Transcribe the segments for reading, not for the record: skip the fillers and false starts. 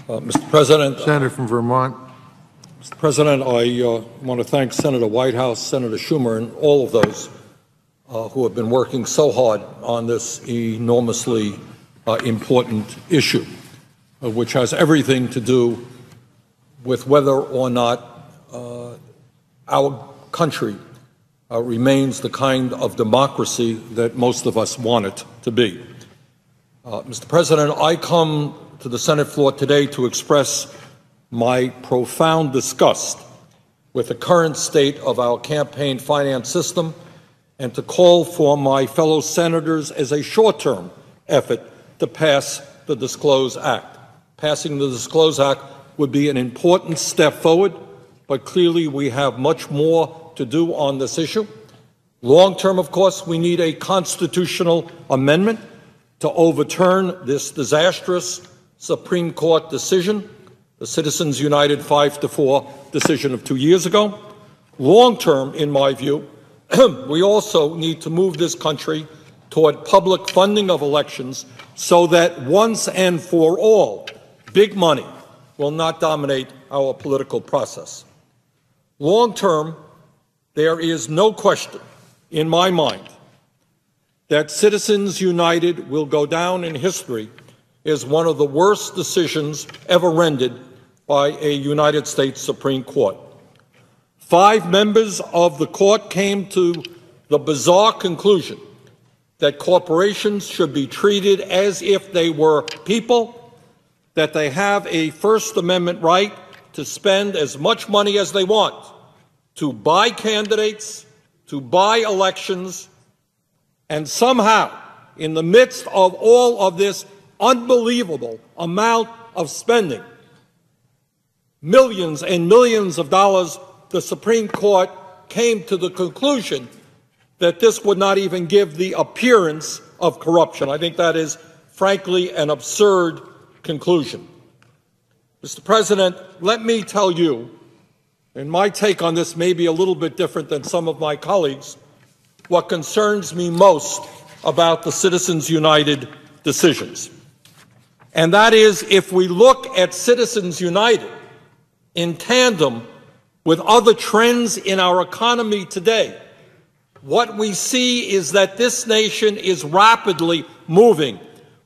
Mr. President. Senator from Vermont. Mr. President, I want to thank Senator Whitehouse, Senator Schumer, and all of those who have been working so hard on this enormously important issue, which has everything to do with whether or not our country remains the kind of democracy that most of us want it to be. Mr. President, I come to the Senate floor today to express my profound disgust with the current state of our campaign finance system and to call for my fellow senators as a short-term effort to pass the Disclose Act. Passing the Disclose Act would be an important step forward, but clearly we have much more to do on this issue. Long-term, of course, we need a constitutional amendment to overturn this disastrous Supreme Court decision, the Citizens United 5-4 decision of 2 years ago. Long-term, in my view, we also need to move this country toward public funding of elections so that once and for all, big money will not dominate our political process. Long-term, there is no question in my mind that Citizens United will go down in history as one of the worst decisions ever rendered by a United States Supreme Court. 5 members of the court came to the bizarre conclusion that corporations should be treated as if they were people, that they have a First Amendment right to spend as much money as they want, to buy candidates, to buy elections, and somehow, in the midst of all of this unbelievable amount of spending, millions and millions of dollars, the Supreme Court came to the conclusion that this would not even give the appearance of corruption. I think that is, frankly, an absurd conclusion. Mr. President, let me tell you, and my take on this may be a little bit different than some of my colleagues, what concerns me most about the Citizens United decisions. And that is, if we look at Citizens United in tandem with other trends in our economy today, what we see is that this nation is rapidly moving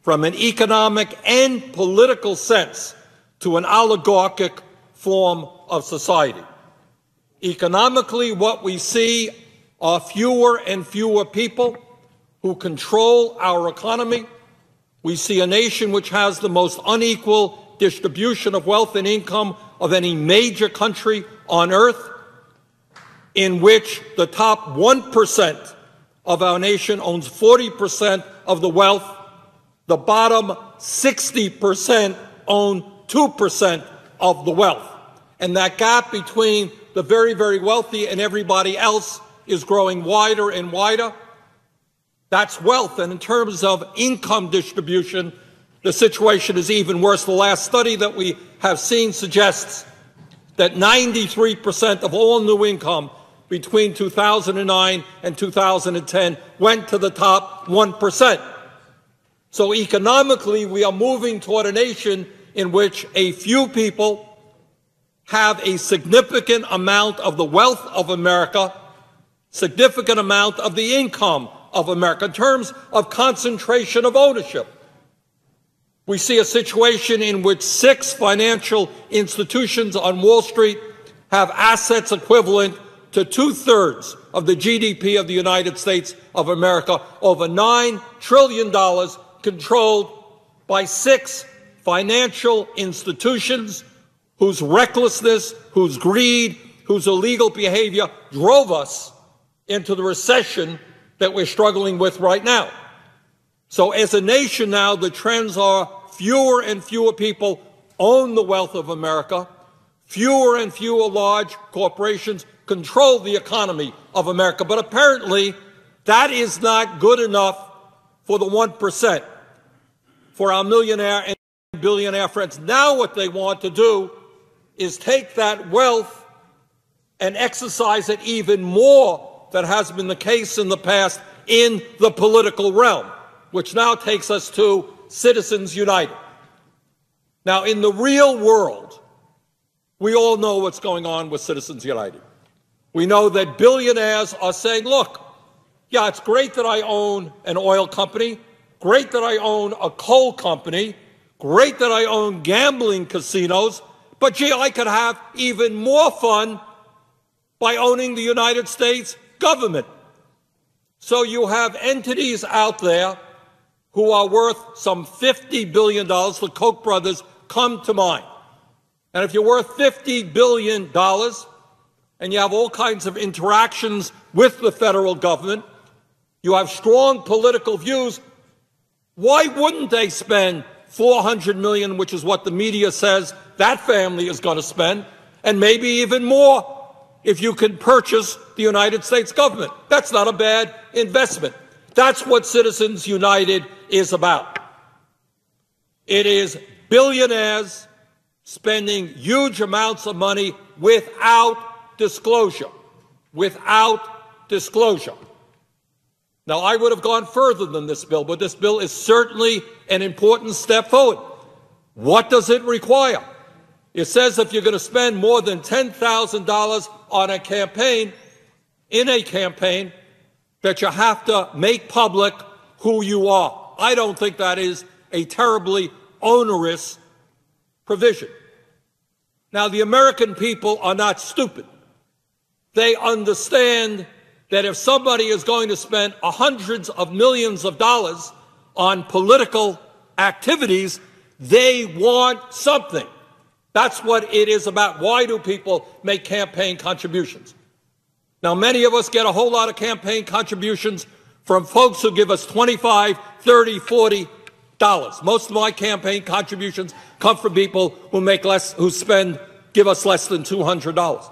from an economic and political sense to an oligarchic form of society. Economically, what we see are fewer and fewer people who control our economy. We see a nation which has the most unequal distribution of wealth and income of any major country on earth, in which the top 1% of our nation owns 40% of the wealth, the bottom 60% own 2% of the wealth. And that gap between the very, very wealthy and everybody else is growing wider and wider. That's wealth. And in terms of income distribution, the situation is even worse. The last study that we have seen suggests that 93% of all new income between 2009 and 2010 went to the top 1%. So economically, we are moving toward a nation in which a few people have a significant amount of the wealth of America, significant amount of the income of America. In terms of concentration of ownership, we see a situation in which 6 financial institutions on Wall Street have assets equivalent to 2/3 of the GDP of the United States of America, over $9 trillion controlled by 6 financial institutions whose recklessness, whose greed, whose illegal behavior drove us into the recession that we're struggling with right now. So as a nation now, the trends are fewer and fewer people own the wealth of America, fewer and fewer large corporations control the economy of America. But apparently, that is not good enough for the 1%, for our millionaire and billionaire friends. Now what they want to do is take that wealth and exercise it even more than has been the case in the past in the political realm, which now takes us to Citizens United. Now, in the real world, we all know what's going on with Citizens United. We know that billionaires are saying, look, yeah, it's great that I own an oil company, great that I own a coal company, great that I own gambling casinos, but gee, I could have even more fun by owning the United States government. So you have entities out there who are worth some $50 billion. The Koch brothers come to mind. And if you're worth $50 billion and you have all kinds of interactions with the federal government, you have strong political views, why wouldn't they spend $400 million, which is what the media says that family is going to spend, and maybe even more if you can purchase the United States government? That's not a bad investment. That's what Citizens United is about. It is billionaires spending huge amounts of money without disclosure. Without disclosure. Now, I would have gone further than this bill, but this bill is certainly an important step forward. What does it require? It says if you're going to spend more than $10,000 on a campaign, that you have to make public who you are. I don't think that is a terribly onerous provision. Now, the American people are not stupid. They understand that if somebody is going to spend hundreds of millions of dollars on political activities, they want something. That's what it is about. Why do people make campaign contributions? Now, many of us get a whole lot of campaign contributions from folks who give us $25, $30, $40. Most of my campaign contributions come from people who give us less than $200.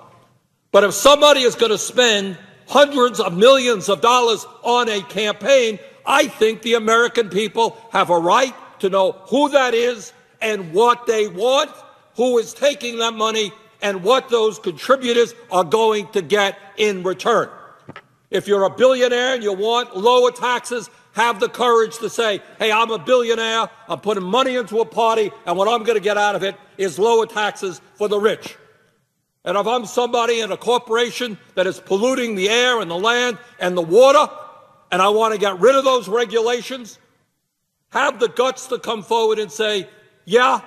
But if somebody is going to spend hundreds of millions of dollars on a campaign, I think the American people have a right to know who that is and what they want, who is taking that money, and what those contributors are going to get in return. If you're a billionaire and you want lower taxes, have the courage to say, hey, I'm a billionaire, I'm putting money into a party, and what I'm going to get out of it is lower taxes for the rich. And if I'm somebody in a corporation that is polluting the air and the land and the water, and I want to get rid of those regulations, have the guts to come forward and say, yeah,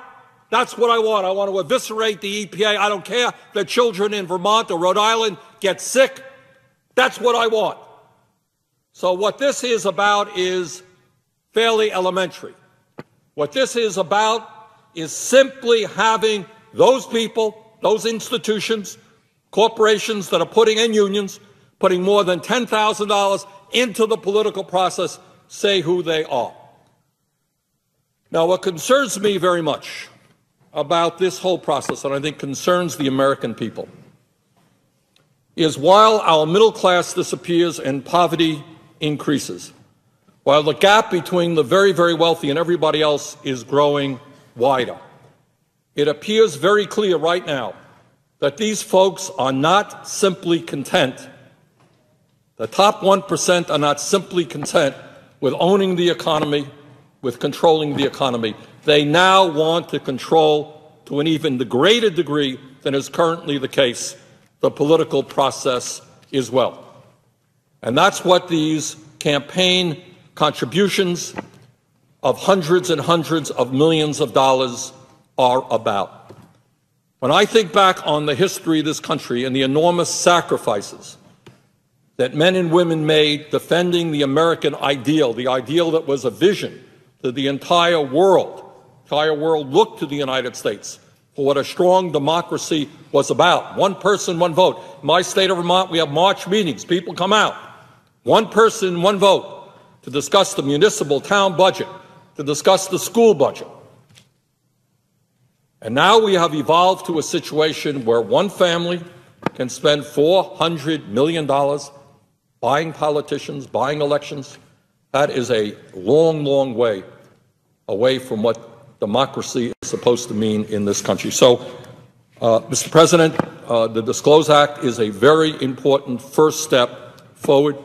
that's what I want. I want to eviscerate the EPA. I don't care that children in Vermont or Rhode Island get sick. That's what I want. So what this is about is fairly elementary. What this is about is simply having those people, those institutions, corporations that are putting in unions, putting more than $10,000 into the political process, say who they are. Now, what concerns me very much about this whole process, and I think concerns the American people, is while our middle class disappears and poverty increases, while the gap between the very, very wealthy and everybody else is growing wider, it appears very clear right now that these folks are not simply content. The top 1% are not simply content with owning the economy, with controlling the economy. They now want to control, to an even greater degree than is currently the case, the political process as well. And that's what these campaign contributions of hundreds and hundreds of millions of dollars are about. When I think back on the history of this country and the enormous sacrifices that men and women made defending the American ideal, the ideal that was a vision to the entire world looked to the United States for what a strong democracy was about. One person, one vote. In my state of Vermont, we have March meetings. People come out. One person, one vote to discuss the municipal town budget, to discuss the school budget. And now we have evolved to a situation where one family can spend $400 million buying politicians, buying elections. That is a long, long way away from what democracy is supposed to mean in this country. So, Mr. President, the Disclose Act is a very important first step forward,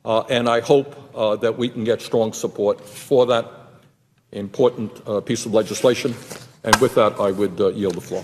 and I hope that we can get strong support for that important piece of legislation. And with that, I would yield the floor.